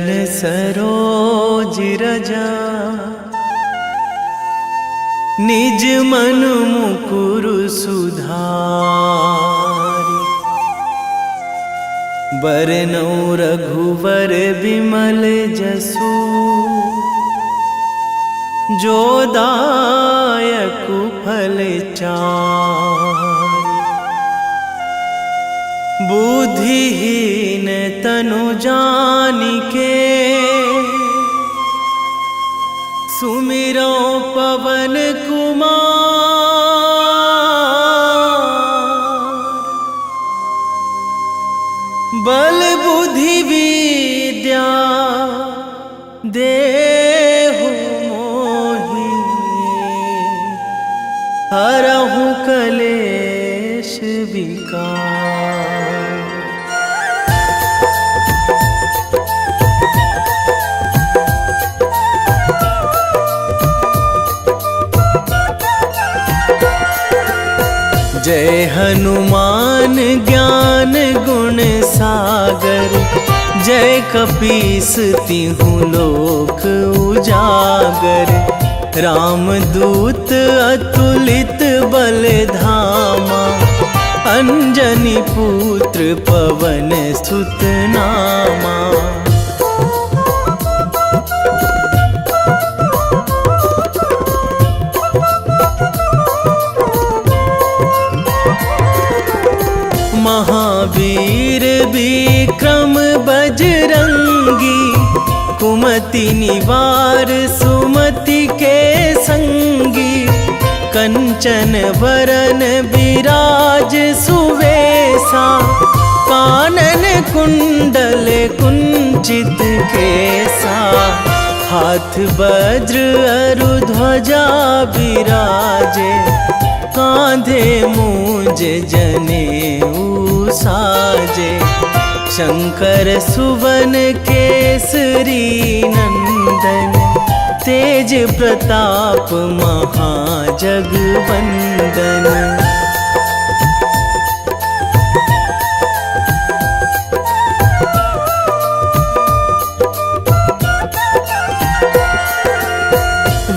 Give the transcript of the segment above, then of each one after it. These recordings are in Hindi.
चरण सरोज रजा, निज मन मुकुर सुधारि। बरनौ रघुवर विमल जसु, जो दायक फल चारि। बुद्धिहीन तनु जानिके, सुमिरो पवन कुमार। बल बुद्धि विद्या देहु मोहि, हरहु कलेश विकार। जय हनुमान ज्ञान गुण सागर, जय कपीस तिहु लोक उजागर। रामदूत अतुलित बल धामा, अंजनी पुत्र पवन सुत नामा। महावीर विक्रम बजरंगी, कुमति निवार सुमति के संगी। कंचन वरन विराज सुवेशा, कानन कुंडल कुंचित केसा। हाथ वज्र अरु ध्वजा बिराजे, कांधे मूंज जनेऊ साजे। शंकर सुवन केसरी नंदन, तेज प्रताप महाजगवंदन।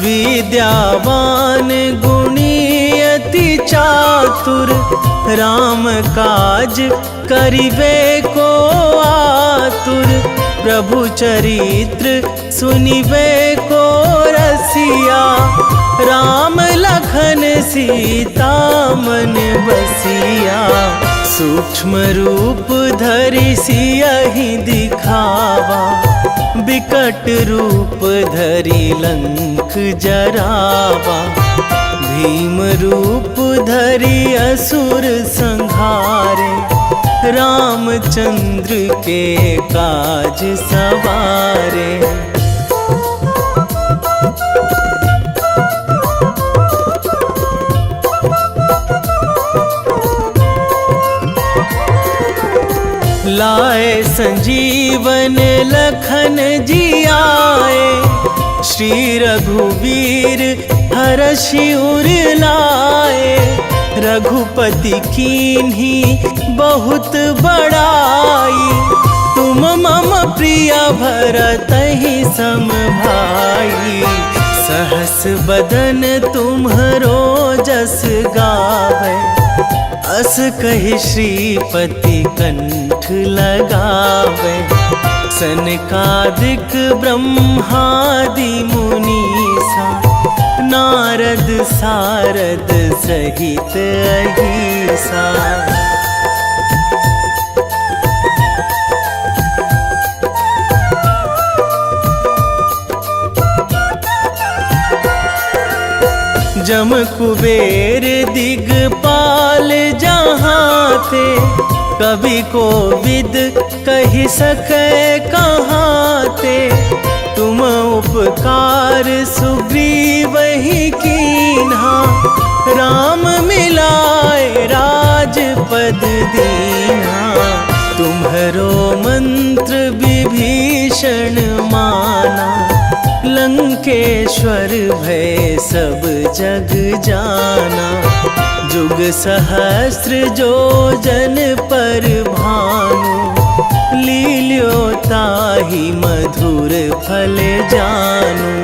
विद्यावान गुणी अति चातुर, राम काज करिबे को आतुर। प्रभु चरित्र सुनिबे को रसिया, राम लखन सीता मन बसिया। सूक्ष्म रूप धरि सियहि दिखावा, बिकट रूप धरि लंक जरावा। भीम रूप धरि असुर संहारे, रामचंद्र के काज सवारे। लाए संजीवन लखन जियाए, श्री रघुवीर हरषि उर लाए। रघुपति कीन्ही बहुत बड़ाई, तुम मम प्रिय भरतहि सम भाई। सहस बदन तुम्हरो जस गावै, अस कहि श्रीपति कंठ लगावै। सनकादिक ब्रह्मादि मुनीसा, नारद सारद सहित अहिसा। जम कुबेर दिगपाल जहाँ थे, कवि को विद कहि सकै कहाँ ते। तुम उपकार सुग्रीवहि कीन्हा, राम मिलाए राजपद दीन्हा। तुम्हरो मंत्र विभीषण माना, लंकेश्वर भय सब जग जाना। जुग सहस्र जो जन पर भानु, लील्यो ताहि मधुर फल जानू।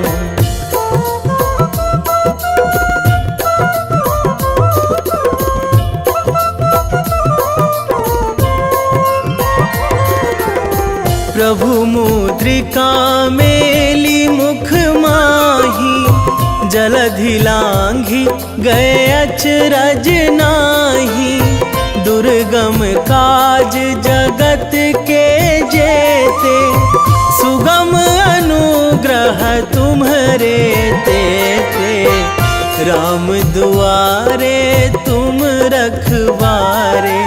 प्रभु मुद्रिका मेली मुख माही, जलधि लांघी गए अचरज नाही। दुर्गम काज जगत के जेते, सुगम अनुग्रह तुम्हरे तेते। राम दुआरे तुम रखवारे,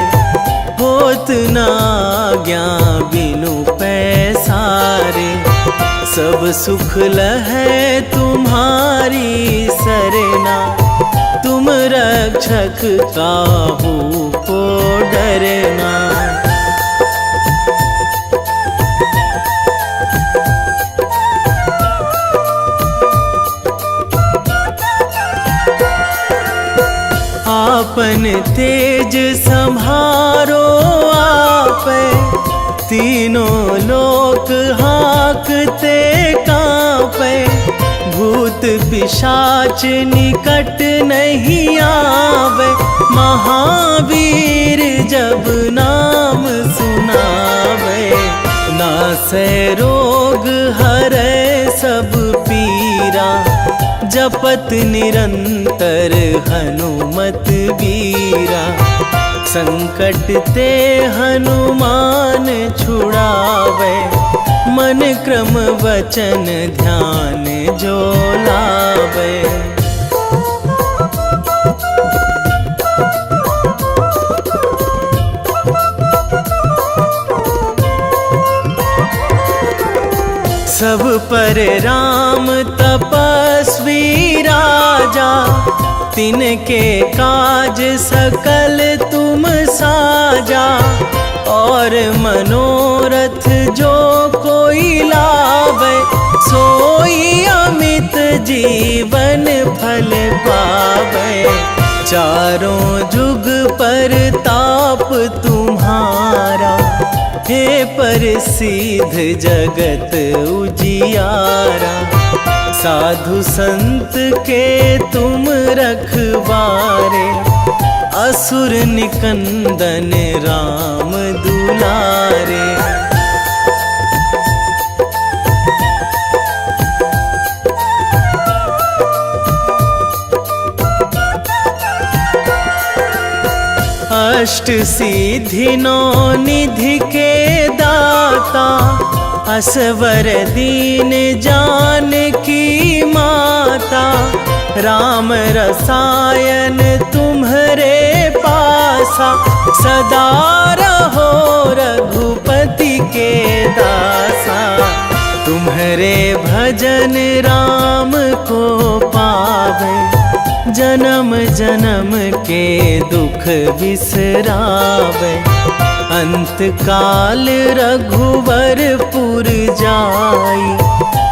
होत ना आज्ञा बिनु पैसारे। सब सुख लहै तुम्हारी सरना, तुम रक्षक काहू को डरना। आपन तेज संभारो आपे, तीनों लोक हाकते कांपे। भूत पिशाच निकट नहीं आवे, महावीर जब नाम सुनावे। नासै रोग हरै सब पीरा, जपत निरंतर हनुमत वीरा। संकट ते हनुमान छुड़ावे, मन क्रम वचन ध्यान जो लावे। सब पर राम तपस्वी राजा, तिनके काज सकल तुम साजा। और मनोरथ जो कोई लावे, सोई अमित जीवन फल पावे। चारों जुग पर ताप तुम्हारा, हे प्रसिद्ध जगत उजियारा। साधु संत के तुम रखवारे, असुर निकंदन राम दुलारे। अष्ट सिद्धि नौ निधि के दाता, असवर दीन जानकी माता। राम रसायन तुम्हरे पासा, सदा रहो रघुपति के दासा। तुम्हरे भजन राम को पावे, जन्म जन्म के दुख बिसरावे। अंत काल रघुवरपुर जाई,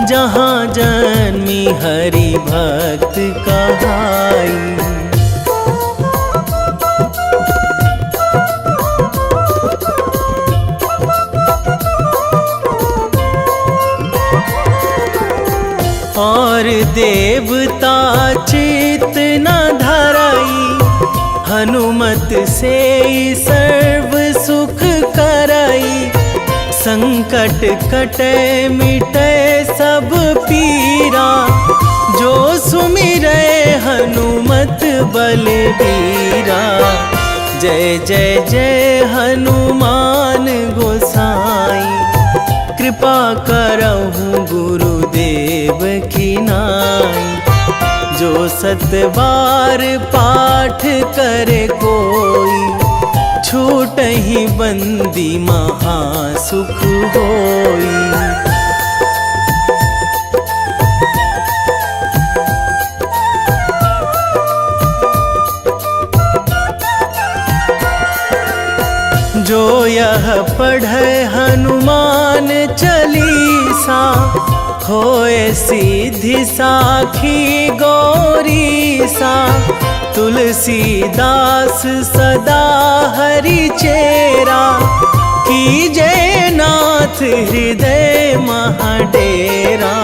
जहाँ जन्मी हरि भक्त कहाई। और देवता चित न धराई, हनुमत से सर्व सुख कराई। संकट कटे मिटे सब पीरा, जो सुमिरै हनुमत बलबीरा। जय जय जय हनुमान गोसाई, कृपा करहु गुरुदेव की नाई। जो सतबार पाठ करे कोई, छूटहि बंदी महासुख होई। जो यह पढ़े हनुमान चालीसा, होए सीधी साखी गौरीसा। तुलसीदास सदा हरि चेरा, कीजे नाथ हृदय महाडेरा,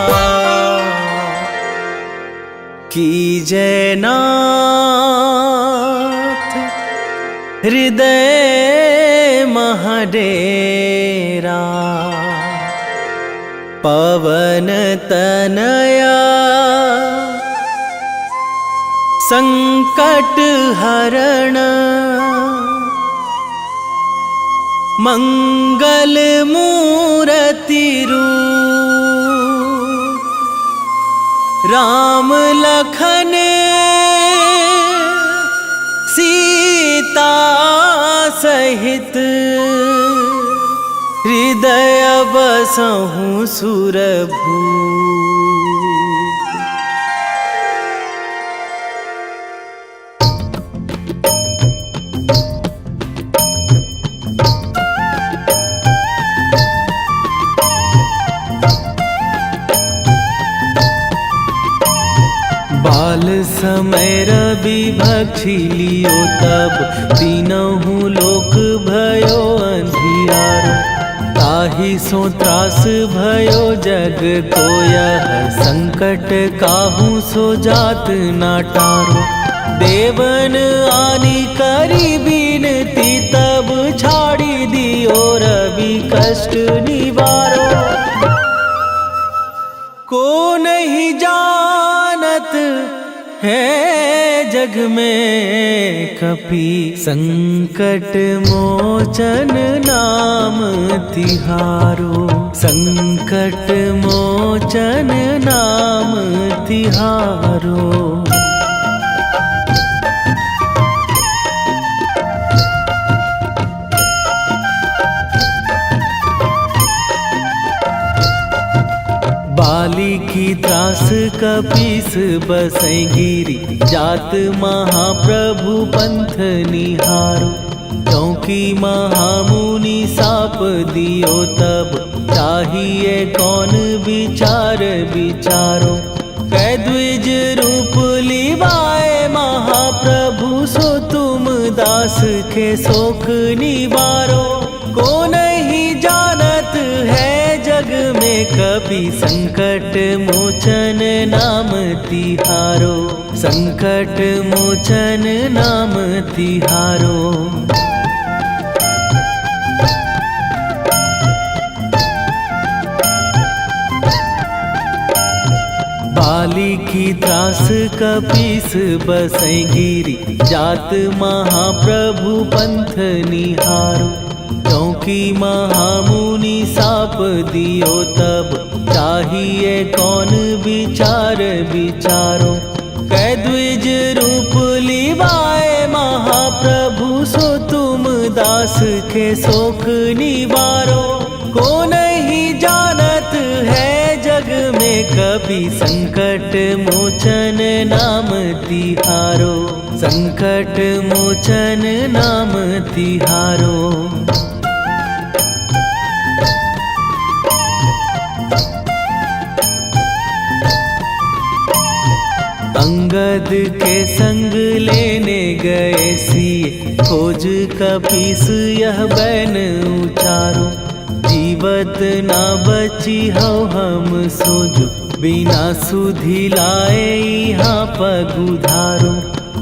कीजे नाथ हृदय महाडेरा। पवन तनया संकट हरण, मंगल मूर्ति रूप, राम लखन सीता सहित, हृदय बसहु सुरभूप। बाल समय रवि भक्षी लियो तब, तीनहु लोक भयो अंधियारो। ताहि सो त्रास भयो जग को यह, संकट काहू सो जात ना टारो। देवन आनी करी बिनती तब, छाड़ी दियो रवि कष्ट निवारो। को नहीं जानत है जग में कपि, संकट मोचन नाम तिहारो। संकट मोचन नाम तिहारो। बाली की त्रास कपीस बसै गिरी, जात महाप्रभु पंथ निहारो। क्योंकि महामुनि साप दियो तब, चाहिए कौन विचार विचारो। कै द्विज रूप लिवाए महाप्रभु, सो तुम दास के शोक निवारो। को नहीं जानत है जग में कपि, संकट मोचन नाम तिहारो। संकट मोचन नाम तिहारो। बाली की त्रास कपीस बसै गिरी, जात महाप्रभु पंथ निहारो। क्योंकि महामुनि साप दियो तब, चाहिए कौन विचार विचारो। कै द्विज रूप लिवाए महाप्रभु, सो तुम दास के शोक निवारो। को नहीं जानत है जग में कपि, संकट मोचन नाम तिहारो। संकट मोचन नाम तिहारो। अंगद के संग लेने गए सिए, खोज कपीस यह बैन उचारो। जीवत ना बची हो हम सोजो, बिना सुधि लाए यहाँ पगुधारो।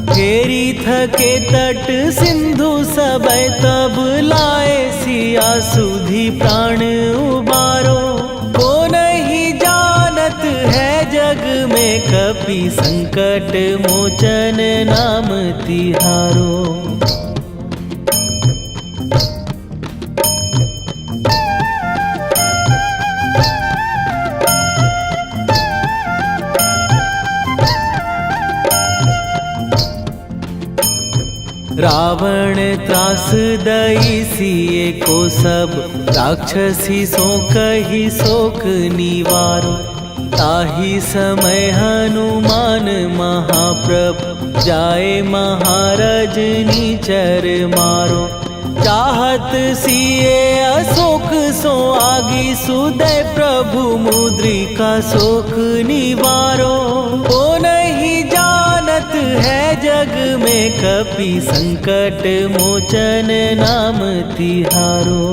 फेरी थके तट सिंधु सबय तब, लाए सिया सुधि प्राण उबारो। को नहीं जानत है जग में कपि, संकट मोचन नाम तिहारो। रावण त्रास दई सिए को सब, राक्षसी सो कही शोक निवारो। ताहि समय हनुमान महाप्रभु, जाए महाराज नीचर मारो। चाहत सिए अशोक सो आगी, सुदय प्रभु मुद्रिका शोक निवारो। को नहीं जानत है जग में कपि संकट मोचन नाम तिहारो।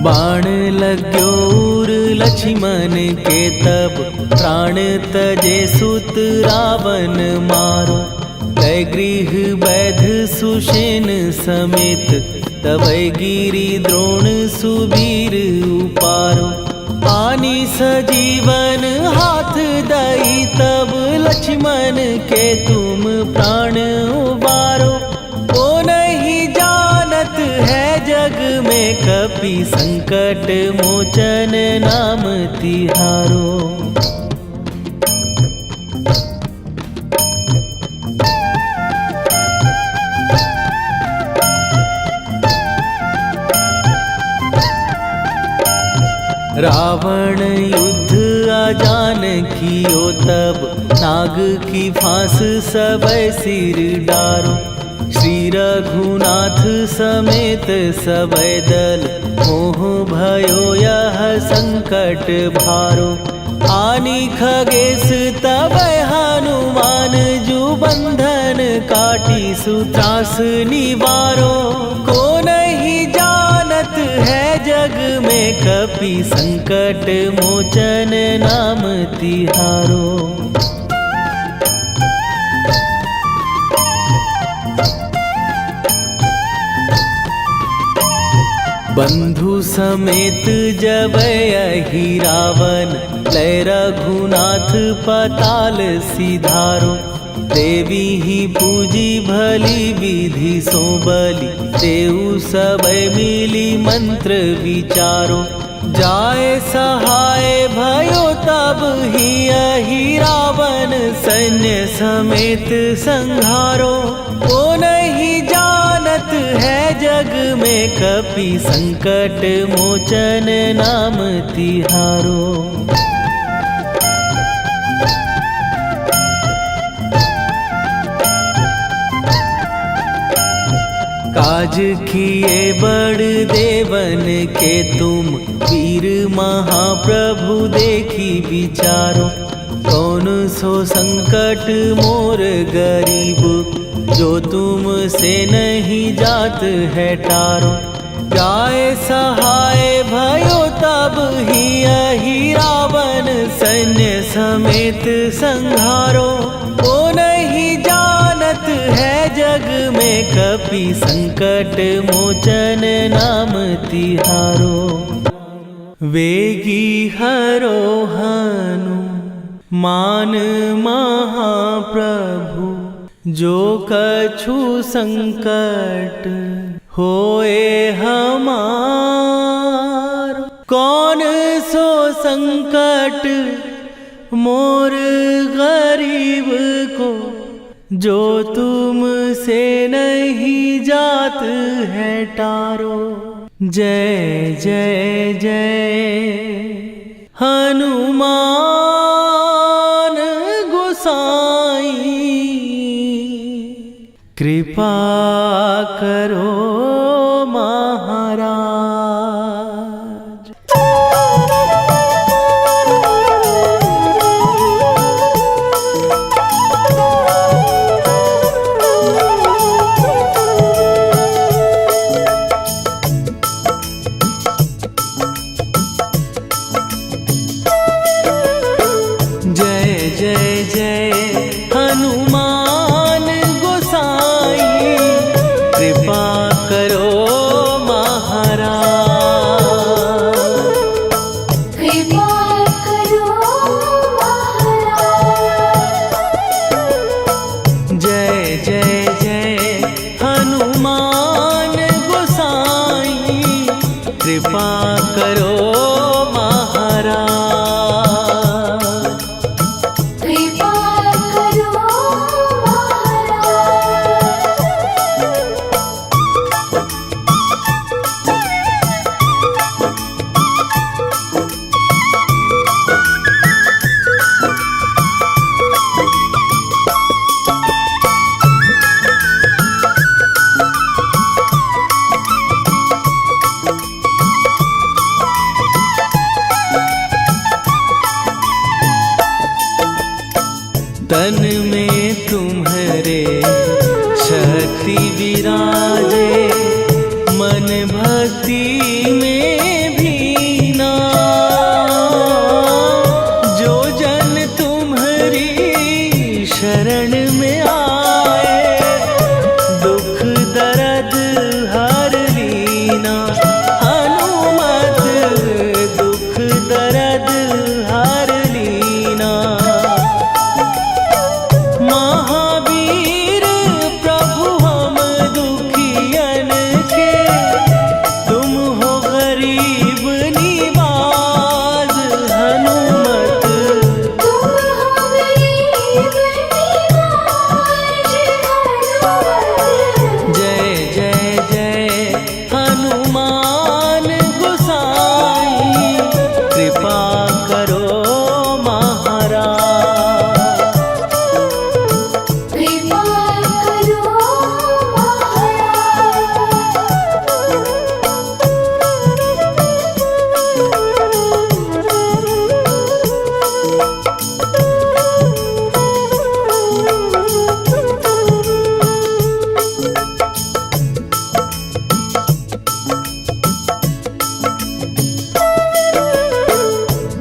बाण लाग्यो उर लक्ष्मण के तब प्राण तजे सुत रावण मारो। कै गृह वैध सुषेण समेत तबै गिरि द्रोण सुबीर उपारो। आनी सजीवन हाथ दई तब लक्ष्मण के तुम प्राण उबारो। ओ नहीं जानत है जग में कपि संकट मोचन नाम तिहारो। रावण युद्ध आजान कियो तब नाग की फांस सबै सिर डारो। श्री रघुनाथ समेत सबै दल मोह भयो यह संकट भारो। आनी खगेश तबै हनुमान जु बंधन काटी सुत्रास निवारो। को नहीं जानत है जग में कपि संकट मोचन नाम तिहारो। बंधु समेत जबै अहि रावण लै रघुनाथ पताल सिधारो। देवी ही पूजी भली विधि सो बलि तेउ सबै मिली मंत्र विचारो। जाए सहाय भयो तब ही अहि रावण सैन्य समेत संहारो। ओ नहीं जानत है जग में कपि संकट मोचन नाम तिहारो। काज किए बड़ देवन के तुम वीर महाप्रभु देखी विचारो। कौन सो संकट मोर गरीब जो तुम से नहीं जात है टारो। जाए सहाय भयो तब ही अहि रावण सैन्य समेत संहारो। ओ नहीं जानत है जग में कपि संकट मोचन नाम तिहारो। वेगी हरो हनु मान महाप्रभु जो कछु संकट होए हमार। कौन सो संकट मोर गरीब को जो तुम से नहीं जात है टारो। जय जय जय हनुमान गोसाई कृपा करो महाराज। कृपा कर तन में तुम्हारे शक्ति विराजे, मन भक्ति में भीना। जो जन तुम्हारी शरण में आए, दुख दर्द हर लीना। हनुमत दुख दर्द हर लीना। महावीर प्रभु हम दुखियन के, तुम हो गरीब निवाज। हनुमत तुम हो गरीब निवाज। जय जय जय हनुमान गोसाई, कृपा करो महाराज। कृपा करो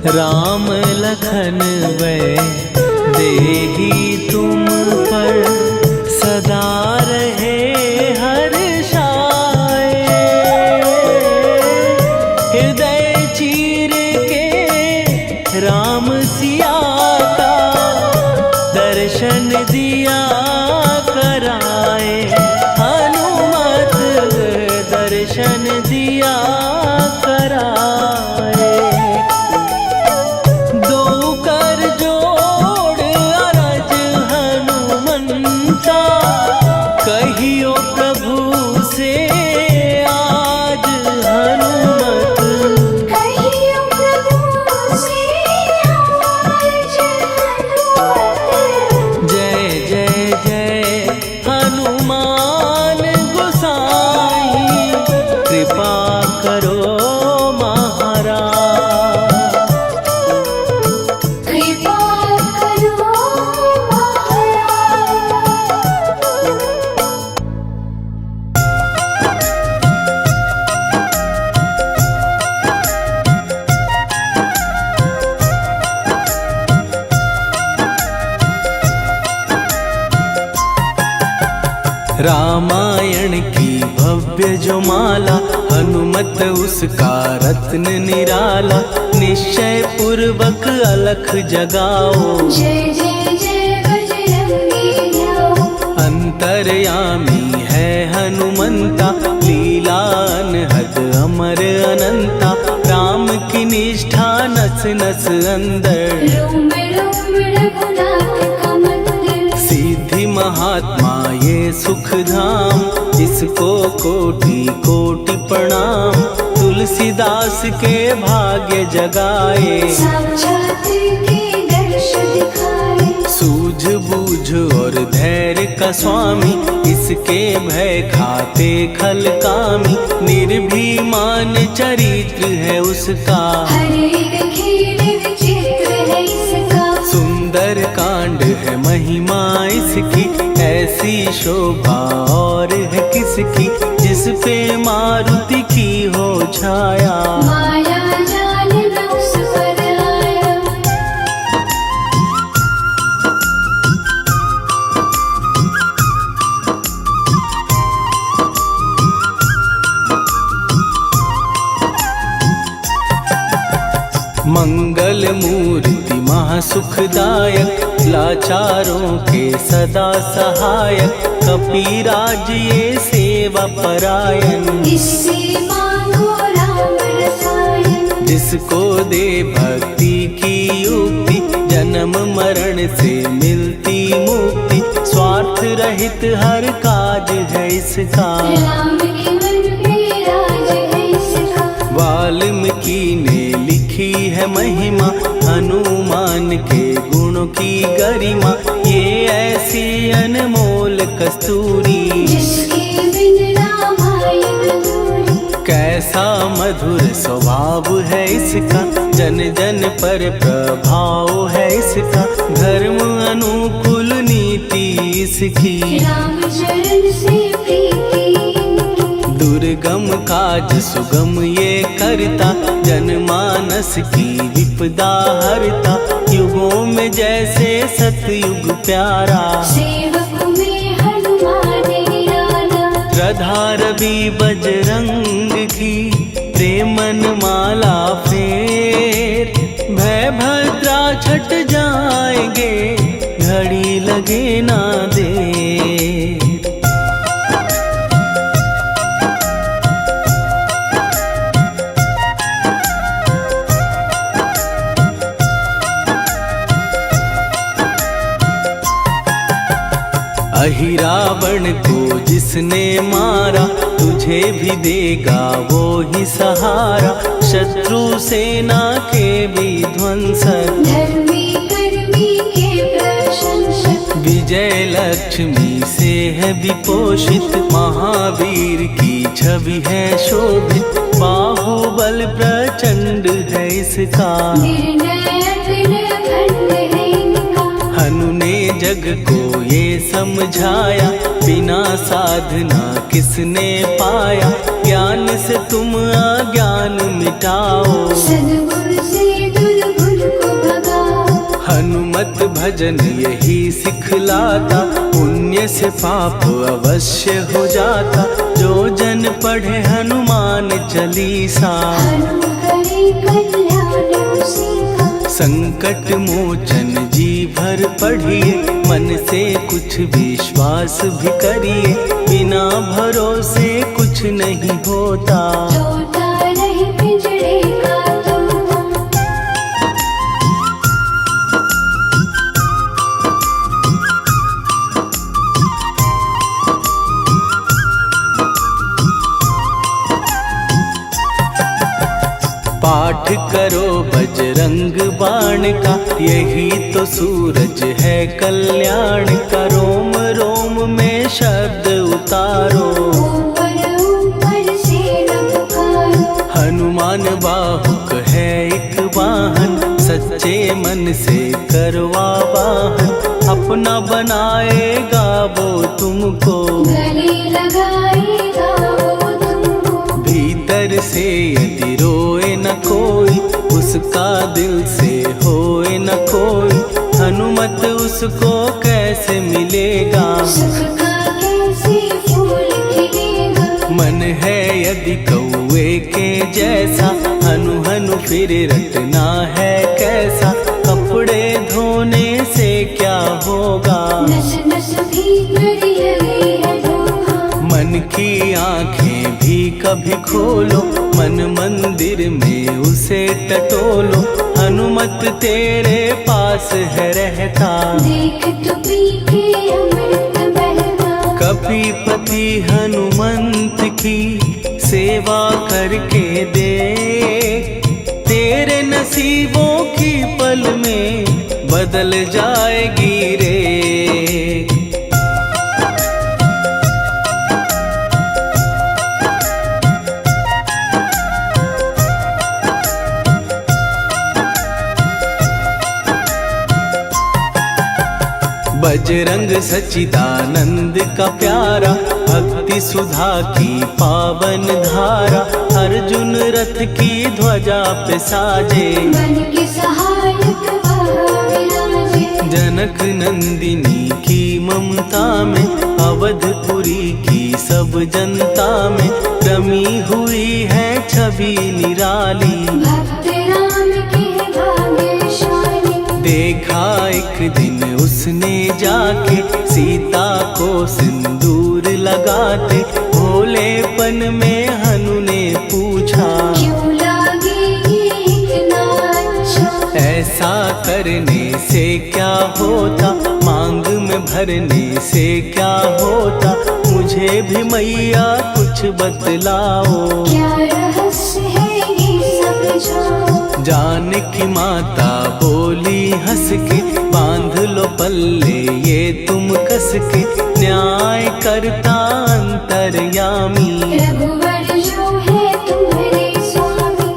राम लखन वै देही तुम पर, सदा रहे हर्षाए। हृदय चीर के राम सिया का, दर्शन दिया कराए। हनुमत दर्शन दिया कराए। दो कर जोड़ अरज हनुमंता, कहियो प्रभु से आज। हनुमत कहियो प्रभु से आज। हनुमत जय जय जय हनुमान गोसाई, कृपा करो महाराज। कृपा करो महाराज। रामायण की भव्य जो माला, हनुमत उसका रत्न निराला। निश्चय पूर्वक अलख जगाओ, जय जय जय बजरंगी ध्याओ। अंतर्यामी है हनुमंता, लीला अनहद अमर अनंता। राम की निष्ठा नस नस अंदर, रोम रोम रघुनाथ का मंदिर। सिद्धि महात्मा ये सुख धाम, इसको कोटि कोटि प्रणाम। तुलसीदास के भाग्य जगाए, साक्षात के दर्श दिखाए। सूझ बूझ और धैर्य का स्वामी, इसके भय खाते खल कामी। निर्भीमान चरित्र है उसका, हर एक खेल विचित्र है इसका। सुंदर कांड है महिमा इसकी। ऐसी शोभा और है किसकी, जिस पे मारुति की हो छाया। माया जाल न उस पर आया। मंगल मूर्ति महासुखदायक, लाचारों के सदा सहायक। कपीराज ये सेवा परायण, इससे मांगो राम रसायन। जिसको दे भक्ति की युक्ति, जन्म मरण से मिलती मुक्ति। स्वार्थ रहित हर काज है इसका, राम के मन पे राज है इसका। वाल्मीकि ने लिखी है महिमा, हनुमान के गुणों की गरिमा। ये ऐसी अनमोल कस्तूरी, जिसके बिन रामायण अधूरी। कैसा मधुर स्वभाव है इसका, जन जन पर प्रभाव है इसका। धर्म अनुकूल नीति इसकी, राम चरण से प्रीति इनकी। दुर्गम काज सुगम ये करता, जनमानस की विपदा हरता। युगों में जैसे सतयुग प्यारा, सेवक में हनुमान निराला। श्रद्धा रवि बजरंग की, प्रेमन माला फेर। भय भद्रा छट जाएंगे, घड़ी लगे ना देर। अहि रावण को जिसने मारा, तुझे भी देगा वो ही सहारा। शत्रु सेना के विध्वंसक, धर्मी कर्मी के प्रशंसक। विजय लक्ष्मी से है विपोषित, महावीर की छवि है शोभित। बाहुबल प्रचंड है इसका, निर्णय अखंड है इनका। हनु ने जग को ये समझाया, बिना साधना किसने पाया। ज्ञान से तुम अज्ञान मिटाओ, सद्गुरु से दुर्गुण को भगाओ। हनुमत भजन यही सिखलाता, पुण्य से पाप अवश्य हो जाता। जो जन पढ़े हनुमान चालीसा, हनु करे कल्याण उसी का। संकट मोचन जी भर पढ़िए, मन से कुछ विश्वास भी करिए। बिना भरोसे कुछ नहीं होता, तोता रहे पिंजड़े का तोता। पाठ करो बजरंग बाण का, यही तो सूरज है कल्याण का। रोम रोम में शब्द उतारो, ऊपर ऊपर से न पुकारो। हनुमान बाहुक है एक वाहन, सच्चे मन से करवा वाहन। अपना बनाएगा वो तुमको, गले लगाएगा वो तुमको। भीतर से यदि रोए न कोई, उसका दिल से होए न कोई। हनुमत उसको कैसे मिलेगा, सुख का कैसे फूल खिलेगा। मन है यदि कौए के जैसा, हनु हनु फिर रटना है कैसा। कपड़े धोने से क्या होगा, नस नस भीतर यही है धोखा। मन की आंखें भी कभी खोलो, मन मंदिर में उसे टटोलो। हनुमत तेरे पास है रहता, देख तो पी के अमृत बहता। कपीपति हनुमंत की सेवा करके देख। तेरे नसीबों की पल में बदल जाएगी रे। बजरंग सच्चिदानंद का प्यारा, भक्ति सुधा की पावन धारा। अर्जुन रथ की ध्वजा पे साजे, मन के सहायक वह विराजे। जनक नंदिनी की ममता में, अवधपुरी की सब जनता में। रमी हुई है छवि निराली, भक्त राम के भाग्यशाली। देखा एक दिन उसने जाके, सीता को सिंदूर लगाते। भोलेपन में हनु ने पूछा, क्यों लागे ये इतना अच्छा। ऐसा करने से क्या होता, मांग में भरने से क्या होता। मुझे भी मैया कुछ बतलाओ, क्या रहस्य है ये समझाओ। जानकी माता बोली हंस के, बांध लो पल्ले ये तुम कस के। न्याय करता अंतर्यामी, रघुवर जो है तुम्हारे स्वामी।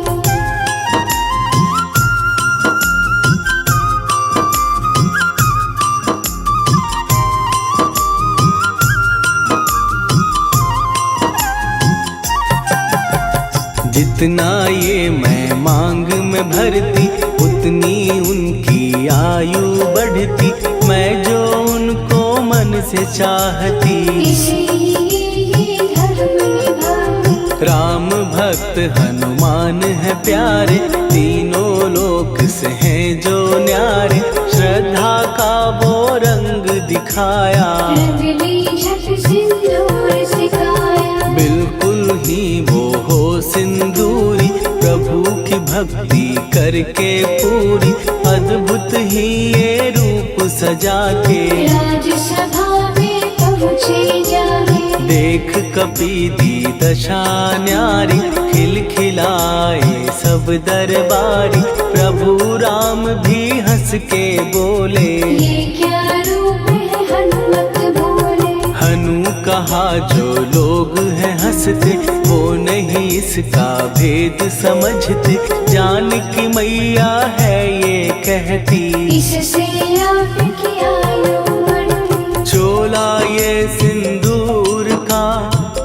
जितना ये मैं मांग में भरती उतनी उनकी आयु बढ़ती। मैं जो उनको मन से चाहती इसलिए धर्म निभाती। राम भक्त हनुमान है प्यारे, तीनों लोक से हैं जो न्यारे। श्रद्धा का वो रंग दिखाया, रंग ली झट सिंदूर सिखाया। बिल्कुल ही वो हो सिंदूरी, प्रभु की भक्ति करके पूरी। अद्भुत ही ये रूप सजा के राजसभा में पहुँचे जाके। देख कपीदी दशा न्यारी, खिलखिलाए सब दरबारी। प्रभु राम भी हंस के बोले, ये क्या रूप है हनुमत बोले। हनु कहा जो लोग हैं हंसते, वो नहीं इसका भेद समझते। जान की मैया है ये कहती, इससे आपकी आयु बढ़ती। चोला ये सिंदूर का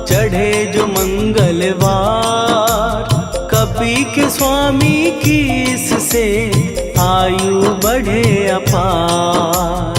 चढ़े जो मंगलवार। कपी के स्वामी की इससे आयु बढ़े अपार।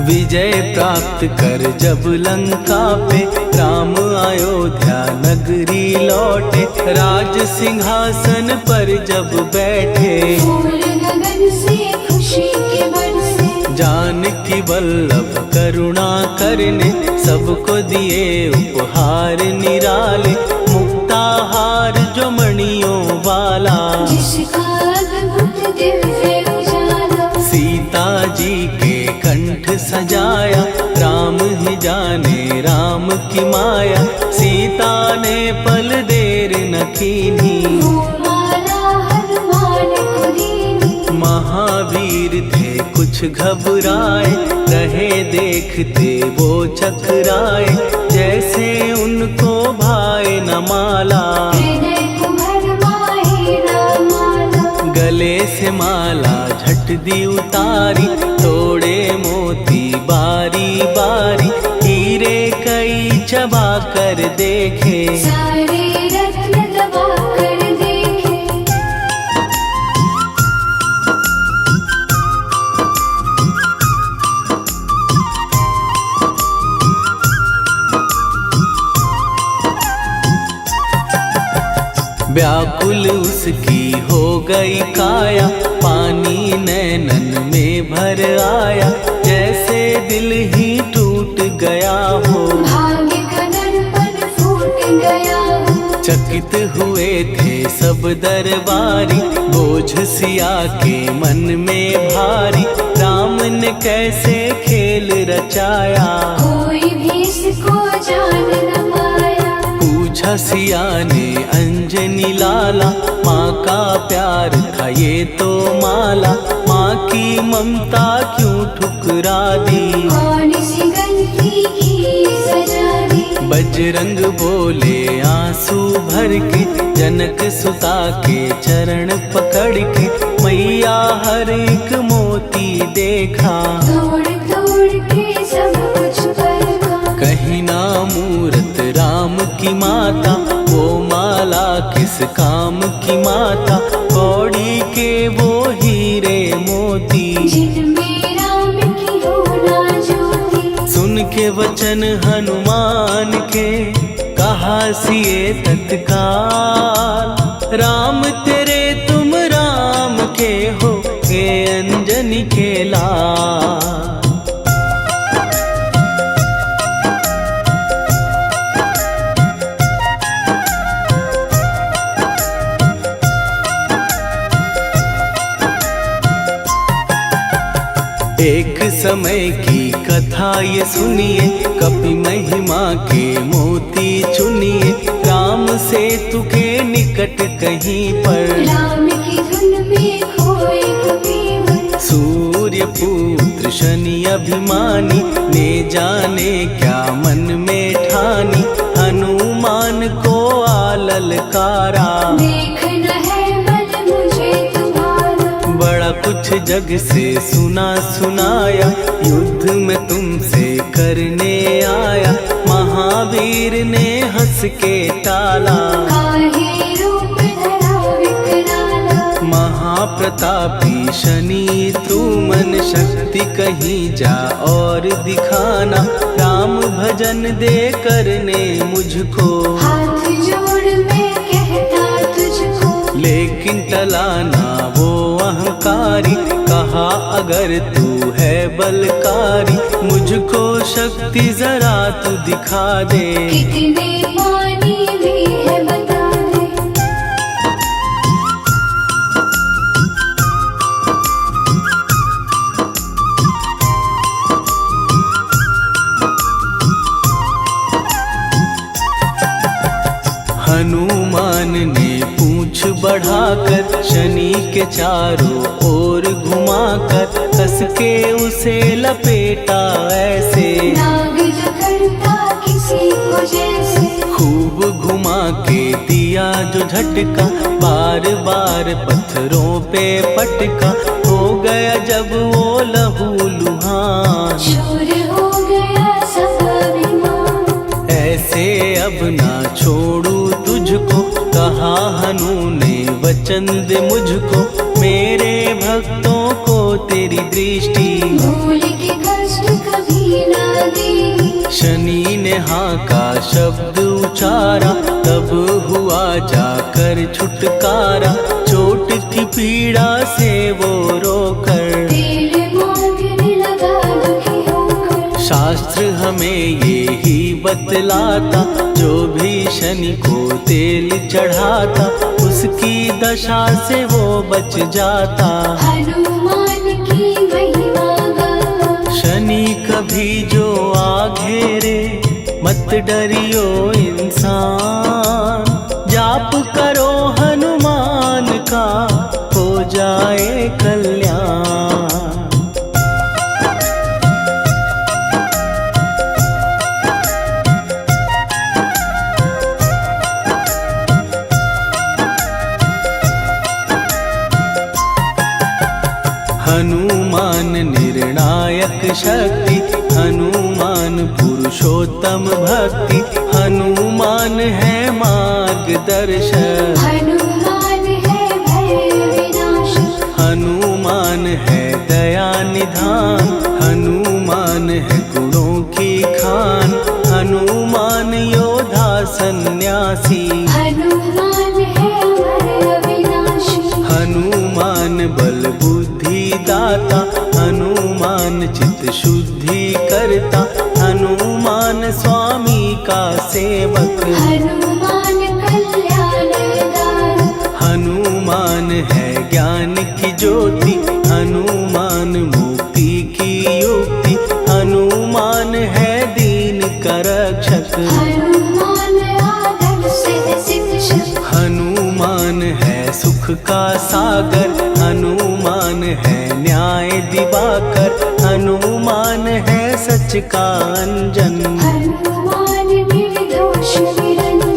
विजय प्राप्त कर जब लंका पे, राम अयोध्या नगरी लौटे। राज सिंहासन पर जब बैठे, फूल गगन से खुशी के बरसे। जानकी वल्लभ करुणा करने, सबको दिए उपहार निराले। मुक्ताहार जो मणियों वाला, जिसका अद्भुत दिव्य उजाला। सीता जी के कंठ सजाया, राम ही जाने राम की माया। सीता ने पल देर न कीन्ही, वो माला हनुमान को दीनी। महावीर थे कुछ घबराए, रहे देखते वो चकराए। जैसे उनको भाए न माला, हृदय को भरमाए न माला। गले से माला झट दी उतारी, तोड़े मोती बारी बारी। हीरे कई चबा कर देखे, सारे रत्न दबा कर देखे। व्याकुल उसकी हो गई काया, पानी नैनन में भर आया। जैसे दिल ही टूट गया हो, भाग्य का दर्पण फूट गया हो। चकित हुए थे सब दरबारी, बोझ सिया के मन में भारी। राम ने कैसे खेल रचाया, कोई भी इसको जान न पाया। पूछा सिया ने अंजनी लाला, माँ का प्यार था ये तो माला। माँ की ममता क्यों ठुकरा दी, कौन सी गलती की सजा दी। बजरंग बोले आंसू भर के, जनक सुता के चरण पकड़ के। मैया हर एक मोती देखा, तोड़ तोड़ के सब कुछ परखा। कहीं ना मूरत राम की माता, वो माला किस काम की माता। कौड़ी के वो हीरे मोती, जिनमें राम की होना ज्योति। सुन के वचन हनुमान के, कहा सिए तत्काल। राम तेरे तुम राम के हो, ये अंजनी के लाल। एक समय की कथा ये सुनिए, कपि महिमा के मोती चुनिए। राम सेतु के निकट कहीं पर, राम की धुन में खोए कबीर। सूर्य पुत्र शनि अभिमानी, ने जाने क्या मन में ठानी। हनुमान को आ ललकारा, देखना है बल कुछ जग से सुना सुनाया, युद्ध में तुमसे करने आया। महावीर ने हंस के टाला, काहे रूप धरा विकराला। महाप्रतापी शनि तू मन शक्ति कहीं जा और दिखाना। राम भजन दे करने मुझको, हाथ जोड़ मैं कहता तुझको। लेकिन टला ना वो अहंकारी, कहा अगर तू है बलकारी, मुझको शक्ति जरा तू दिखा दे। कितने पानी भी है बता दे। हनुमान ने पूंछ बढ़ाकर शनि के चारों ओर घुमाकर, कस के उसे लपेटा ऐसे। नाग जो करता किसी को जैसे, खूब घुमा के दिया जो झटका, बार बार पत्थरों पे पटका। हो गया जब वो लहू लुहान, चूर हो गया सब अभिमान। ऐसे अब ना छोड़ू तुझको, कहा हनु ने वचन दे मुझको। मेरे भक्तों को तेरी दृष्टि, भूल के कष्ट कभी ना दी। शनि ने हाँ का शब्द उचारा, तब हुआ जाकर छुटकारा। चोट की पीड़ा से वो रोकर, तेल मांगने लगा दुखी होकर। शास्त्र हमें ये ही बतलाता, जो भी शनि को तेल चढ़ाता, उसकी दशा से वो बच जाता। हनुमान की महिमा गाता, शनि कभी जो आ घेरे, मत डरियो इंसान। जाप करो हनुमान का, हो जाए कल्याण। हनुमान निर्णायक शक्ति, हनुमान पुरुषोत्तम भक्ति। हनुमान है मार्गदर्शक, हनुमान है भय विनाशक। हनुमान है दया निधान, हनुमान है गुणों की खान। हनुमान योद्धा सन्यासी, हनुमान है भय विनाशी। हनुमान बल बुद्धि दाता, हनुमान चित्त शुद्धि करता। हनुमान स्वामी का सेवक, हनुमान कल्याणदान। हनुमान है ज्ञान की ज्योति, हनुमान मुक्ति की युक्ति। हनुमान है दीन का रक्षक, हनुमान आदर से शिक्षक। हनुमान है सुख का सागर, हनुमान है न्याय दिवाकर। हनुमान है सच का अंजन, हनुमान निर्दोष निरंजन।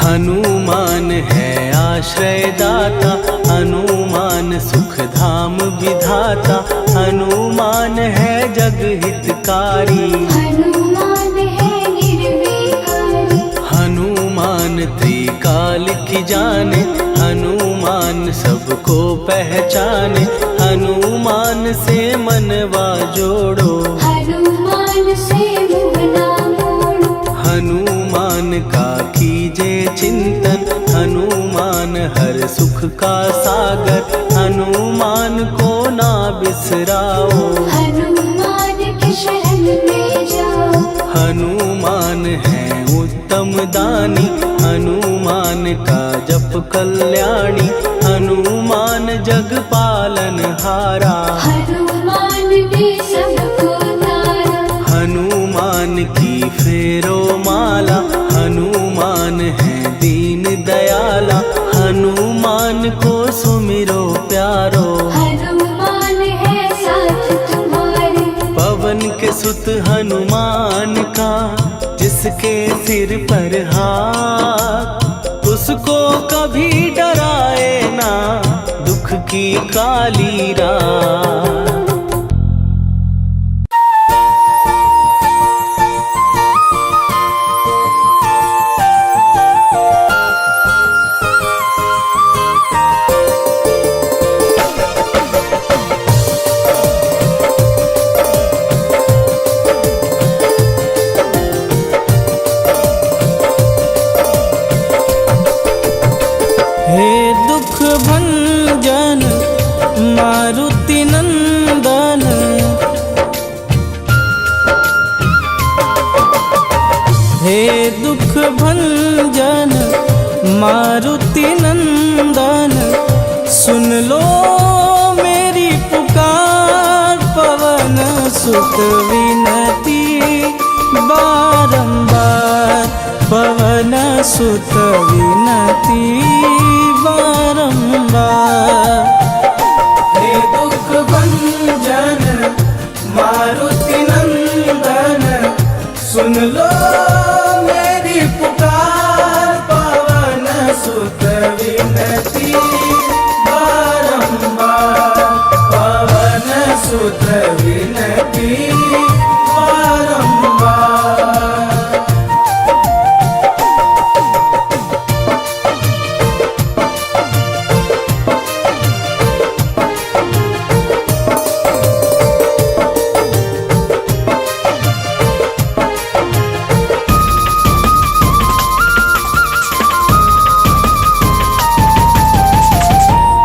हनुमान है आश्रय दाता, हनुमान सुख धाम विधाता। हनुमान है जग हितकारी, हनुमान है निर्विकारी। हनुमान त्रिकाल की जाने, हनुमान सबको पहचाने। हनुमान से मनवा जोड़ो, हनुमान से मुँह ना मोड़ो। हनुमान का कीजे चिंतन, हनुमान हर सुख का सागर। हनुमान को ना बिसराओ, हनुमान की शरण में जाओ। हनुमान है उत्तम दानी, हनुमान का जप कल्याणी। हनुमान जग पालन हारा, हनुमान ने सबको तारा। हनुमान की फेरो माला, हनुमान है दीन दयाला। हनुमान को सुमिरो प्यारो, हनुमान है साथ हनुमान का, जिसके सिर पर हाथ, उसको कभी डराए ना दुख की काली रात। हे दुख भंजन मारुति नंदन, हे दुख भंजन मारुति नंदन, सुन लो मेरी पुकार, पवन सुत विनती बारंबार, पवन सुत विनती बारंबार। हे दुख भंजन मारुति नंदन, सुन लो मेरी पुकार, पवन सुत विनती बारंबार, पवन सुत विनती बारंबार।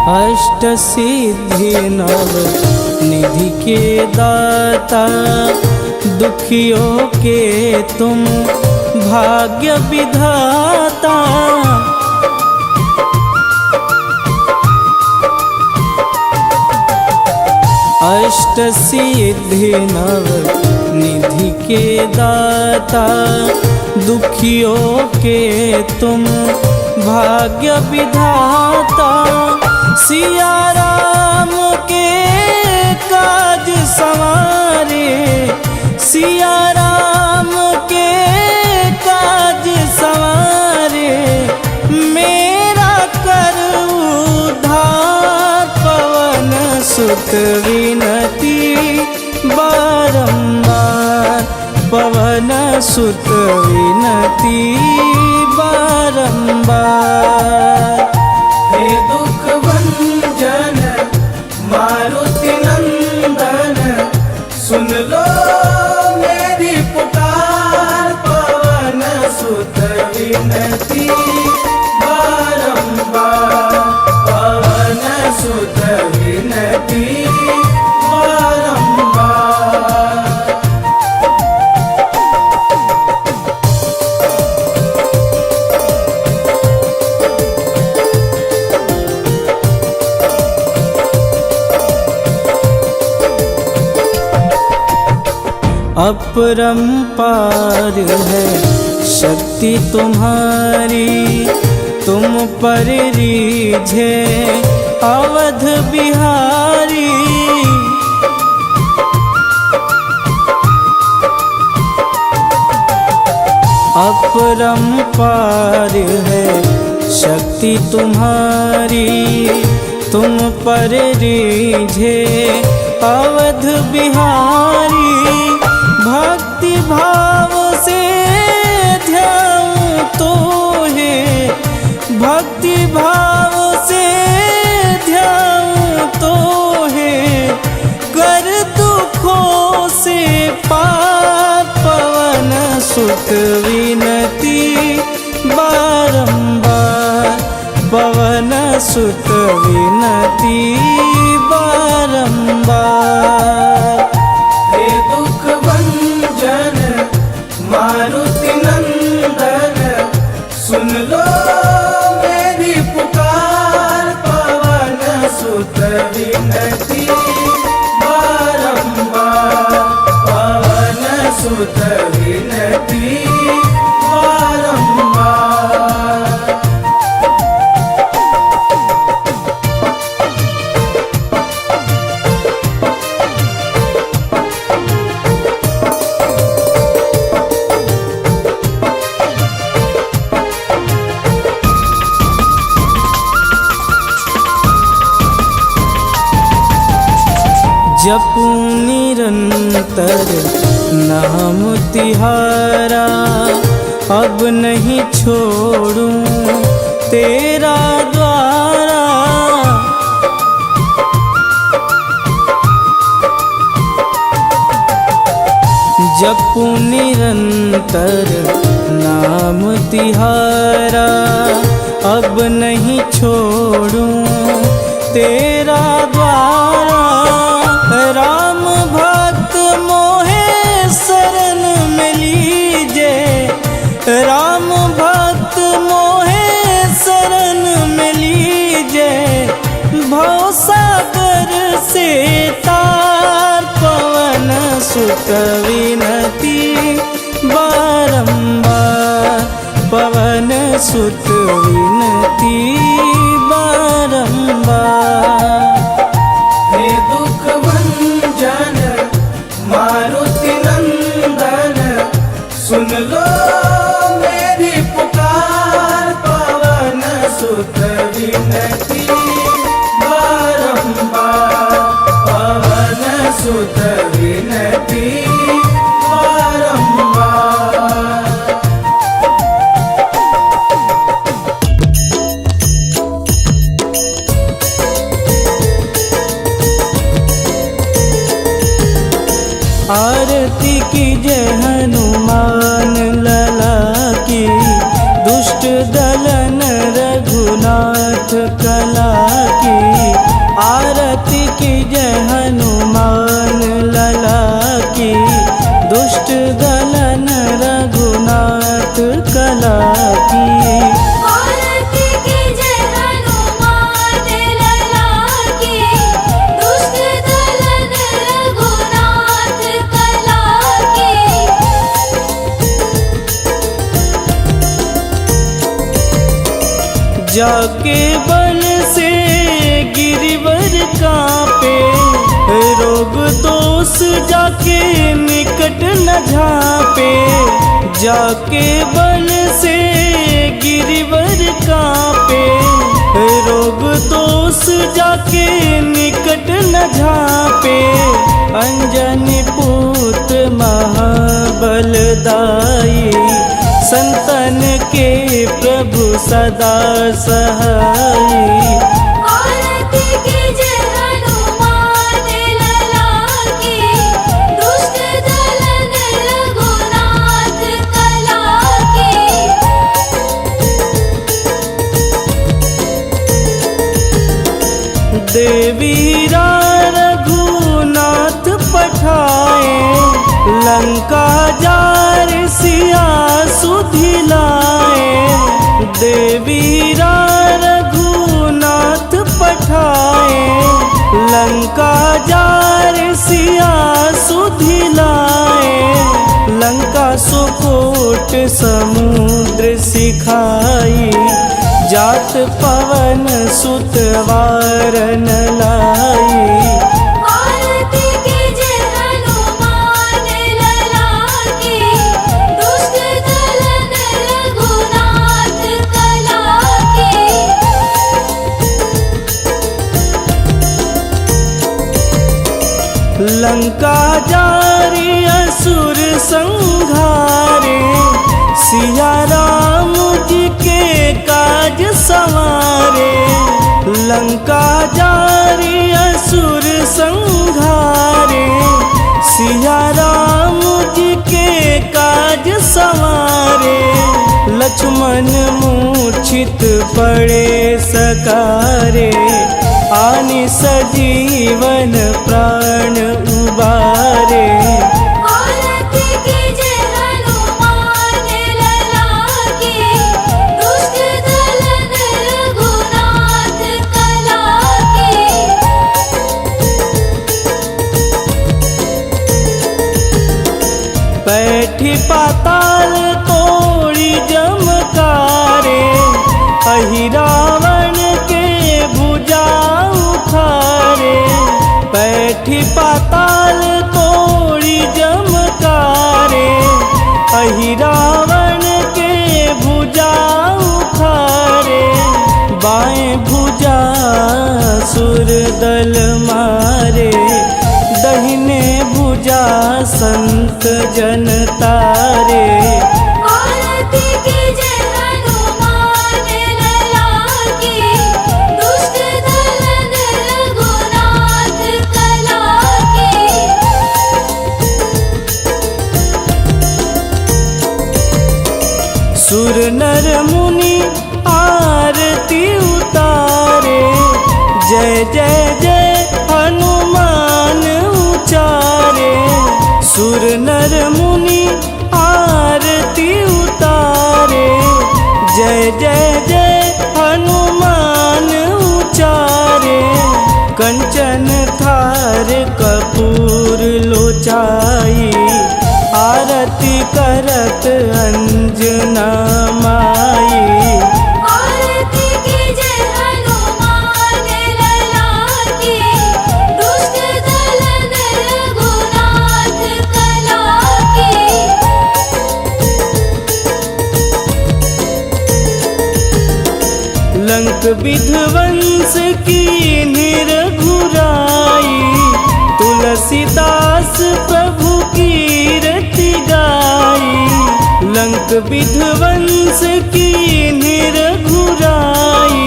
अष्ट सिद्धि नव निधि के दाता, दुखियों के तुम भाग्य विधाता। अष्ट सिद्धि नव निधि के दाता, दुखियों के तुम भाग्य विधाता। सिया राम के काज सवारे, सिया राम के काज सवारे, मेरा कर उद्धार, पवन सुत विनती बारंबार, पवन सुत विनती बारंबार। हे दुख भंजन मारुति नंदन, सुन लो मेरी पुकार, पवन सुत विनती बारंबार, पवन सुत विनती बारंबार। अपरंपार है शक्ति तुम्हारी, तुम पर रीझे अवध बिहारी। अपरंपार है शक्ति तुम्हारी, तुम पर रीझे अवध बिहारी। भक्ति भाव से ध्याऊं तो है, भक्ति भाव से ध्याऊं तो है, कर दुखों से पार, पवन सुत विनती बारंबार, पवन सुत विनती बारंबार। हे दुख भंजन मारुति नंदन, सुन लो मेरी पुकार, पवन सुत विनती बारंबार, पवन सुत विनती बारंबार। जपू निरंतर नाम तिहारा, अब नहीं छोड़ूं तेरा द्वारा। जपू निरंतर नाम तिहारा, अब नहीं छोड़ूं तेरा द्वारा। राम भक्त मोहे शरण में लीजे, राम भक्त मोहे शरण में लीजे। भव सागर से तार पवन सुत विनती बारंबार, पवन सुत विनती बारंबार। हे दुख भंजन मारुति नंदन, सुन लो मेरी पुकार। पवन सुत विनती बारंबार, पवन सुत विनती बारंबार। आरती की जय हनुमान लला की, दुष्ट दलन रघुनाथ कला की। आरती की जय हनुमान लला की, दुष्ट दलन रघुनाथ कला की। आरती की जय हनुमान लला की, दुष्ट दलन रघुनाथ कला की। जाके बन से गिरिवर कांपे, रोग दोष जाके निकट न झांपे। जाके बन से गिरिवर कांपे, रोग दोष जाके निकट न झांपे। अंजनी पुत्र महाबलदाई, संतन के प्रभु सदा सहाई। आरती की जय हनुमान लला की, दुष्ट दलन रघुनाथ कला की। देवी रघुनाथ पठाए, लंका जार सिया सुधिलाए। देवी रघुनाथ पठाए, लंका जार सिया सुधिलाए। लंका सुकोट समुद्र सिखाई, जात पवन सुत वारन लाई। आरती की जय हनुमान लला की, दुष्ट दलन रघुनाथ कला की। लंका जारी असुर संहारे, सिया राम जी के काज संवारे। लंका जारी असुर संहारे, सिया राम जी के काज संवारे। लक्ष्मण मूर्छित पड़े सकारे, आनि सजीवन प्राण उबारे। आरती की जय हनुमान लला की, दुष्ट दलन रघुनाथ कला की। बैठी पाताल तोड़ी जमकारे, अहि रावण के भुजा उखारे। बैठी पाताल तोड़ी जमकारे, अहि रावण के भुजा उखारे। बाएं भुजा सुर दल मारे, पूजा संत जन तारे। आरती कीजे हनुमान लला की, दुष्ट दलन रघुनाथ कला की। सुर नर मुनि आरती उतारे, जय जय जय हनुमान उचारे। सुर नर मुनि आरती उतारे, जय जय जय हनुमान उचारे। कंचन थार कपूर लोचाई, आरती करत अंजना माई। आरती कीजे हनुमान लला की, दुष्ट दलन रघुनाथ कला की। लंक विध्वंस की निरघुराई, तुलसीदास प्रभु कीरति गाई। लंक विध्वंस की निरघुराई,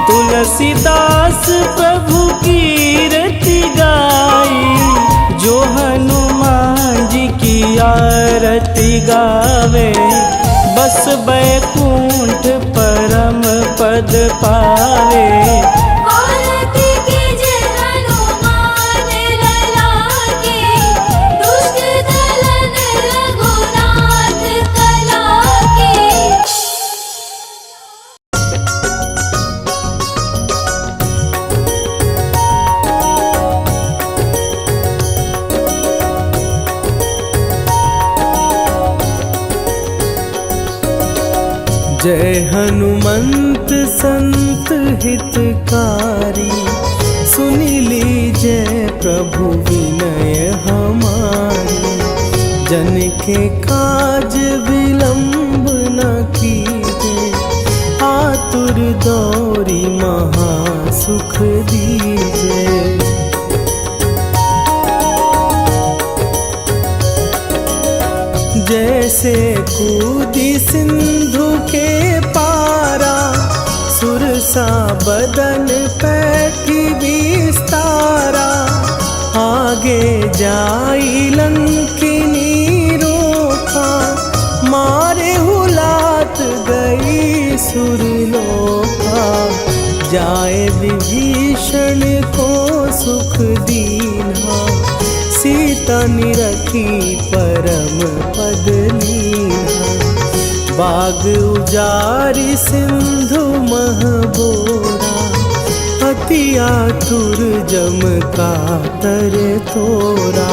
तुलसीदास प्रभु कीरति गाई। जो हनुमान जी की आरती गावे, बस बैकुंठ परम पद पावे। आरती कीजे हनुमान लला की, दुष्ट दलन रघुनाथ कला की। जय हनुमंत संत हितकारी, सुनि लीजय प्रभु विनय हमारी। जन के काज विलंब न कीजे, आतुर दौरी महा सुख दीजे। जैसे कूदी सिंधु के पारा, सुरसा बदन पैठी विस्तारा। आगे जाई लंकिनी रोका, मारे हुलात गई सुरलोका। जाए विभीषण को सुख दीन्हा, सीता निरखी परम पद लीन्हा। बाग उजारि सिंधु महबोरा, अति आतुर जम कातर तोरा।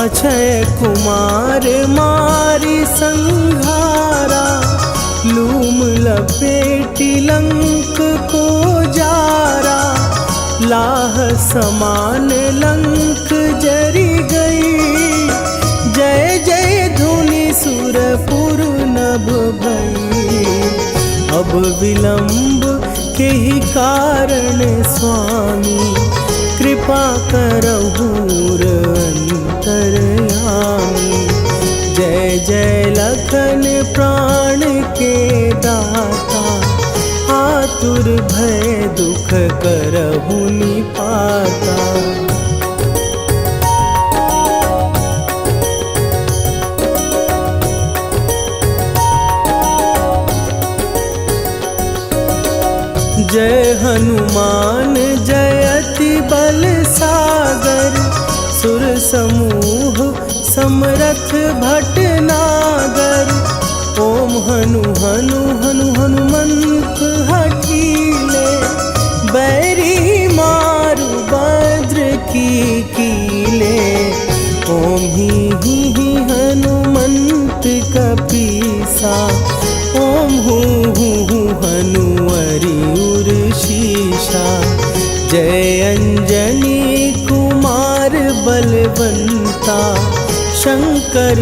अक्षय कुमार मारी संघारा, लूम लपेटी लंक को जारा। लाह समान लंक जरी गई, जय जय धुनि सुरपुर नभ भई। अब विलंब के ही कारण स्वामी, कृपा करहु अंतरयामी। जय जय लखन प्राण के दाता, आतुर भय दुख करहु निपाता। जय हनुमान जयति बल सागर, सुर समूह समरथ भटनागर। ओम हनु हनु हनु हनुमंत हठीले, बैरी मारु भद्र की कीले। ओम ही हनुमंत कपीसा, ओम हूँ हनुवरि उर्शीषा। जय अंजनी कुमार बलवंता, शंकर